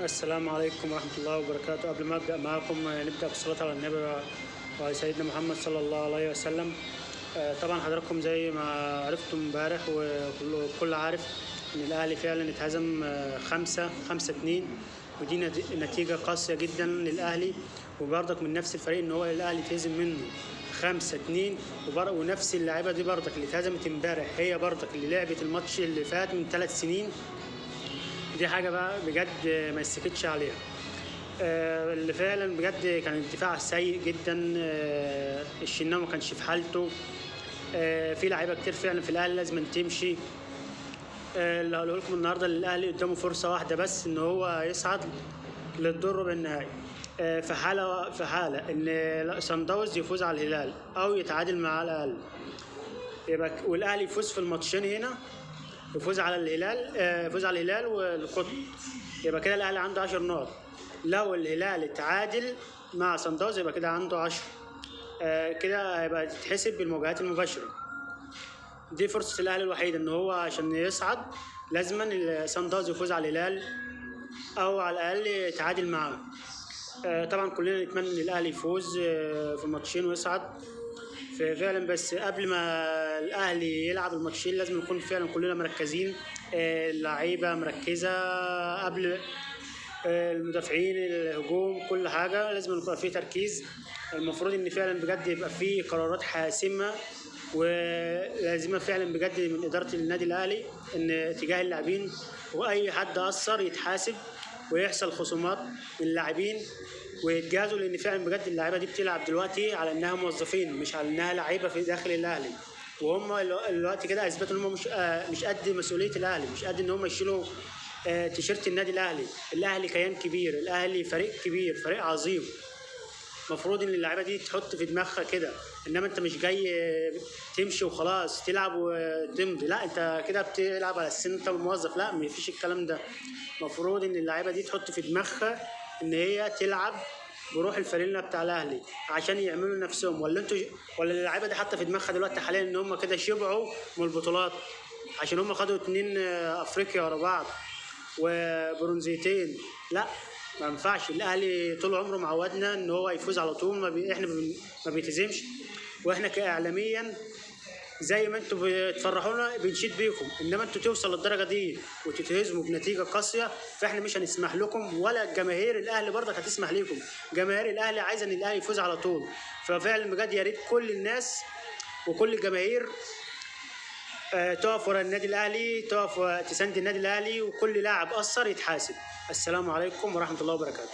السلام عليكم ورحمة الله وبركاته. قبل ما أبدأ معكم نبدأ بالصلاة على النبي وسيدنا محمد صلى الله عليه وسلم. طبعا حضراتكم زي ما عرفتم امبارح وكل عارف إن الأهلي فعلا اتهزم 5-2، ودي نتيجة قاسية جدا للأهلي، وبرضك من نفس الفريق إن هو الأهلي اتهزم منه 5-2، ونفس اللاعيبة دي برضك اللي اتهزمت امبارح هي برضك اللي لعبت الماتش اللي فات من 3 سنين. دي حاجة بقى بجد ما يسكتش عليها. اللي فعلا بجد كان الدفاع سيء جدا. الشناوي ما كانش في حالته. في لعيبة كتير فعلا في الأهلي لازم تمشي. اللي هقوله لكم النهارده الأهلي قدامه فرصة واحدة بس إن هو يصعد للدور ربع النهائي. في حالة إن صن داونز يفوز على الهلال أو يتعادل مع الأقل، يبقى والأهلي يفوز في الماتشين هنا، يفوز على الهلال والقطب، يبقى كده الاهلي عنده 10 نقط. لو الهلال اتعادل مع صن داونز يبقى كده عنده 10. كده هيبقى تتحسب بالمواجهات المباشره. دي فرصه الاهلي الوحيده ان هو عشان يصعد لازما صن داونز يفوز على الهلال او على الاقل يتعادل معاه. طبعا كلنا نتمنى ان الاهلي يفوز في الماتشين ويصعد فعلا، بس قبل ما الاهلي يلعب الماتشين لازم نكون فعلا كلنا مركزين. اللعيبه مركزه قبل المدافعين، الهجوم، كل حاجه لازم يكون فيه تركيز. المفروض ان فعلا بجد يبقى فيه قرارات حاسمه ولازمه فعلا بجد من اداره النادي الاهلي ان تجاه اللاعبين، واي حد اثر يتحاسب ويحصل خصومات من اللاعبين ويتجازوا، لان فعلا بجد اللعيبه دي بتلعب دلوقتي على انها موظفين مش على انها لعيبه في داخل الاهلي، وهم الوقت كده اثبتوا ان هم مش قد مسؤوليه الاهلي، مش قد ان هم يشيلوا تيشيرت النادي الاهلي. الاهلي كيان كبير، الاهلي فريق كبير، فريق عظيم. المفروض ان اللعيبه دي تحط في دماغها كده، انما انت مش جاي تمشي وخلاص تلعب وتمضي، لا انت كده بتلعب على اساس ان انت موظف، لا مفيش الكلام ده. المفروض ان اللعيبه دي تحط في دماغها ان هي تلعب بروح الفانيلا بتاع الاهلي عشان يعملوا نفسهم، ولا اللعيبه دي حاطه في دماغها دلوقتي حاليا ان هم كده شبعوا من البطولات عشان هم خدوا 2 افريقيا ورا بعض وبرونزيتين. لا ما ينفعش. الاهلي طول عمره معودنا ان هو يفوز على طول، احنا ما بيتهزمش، واحنا كاعلاميا زي ما انتوا بتفرحونا بنشيد بيكم، انما انتوا توصلوا للدرجه دي وتتهزموا بنتيجه قاسيه فاحنا مش هنسمح لكم، ولا جماهير الاهلي برضك هتسمح لكم. جماهير الاهلي عايزه ان الاهلي يفوز على طول، ففعلا بجد يا ريت كل الناس وكل الجماهير تقف ورا النادي الاهلي، تقف تساند النادي الاهلي، وكل لاعب قصر يتحاسب. السلام عليكم ورحمه الله وبركاته.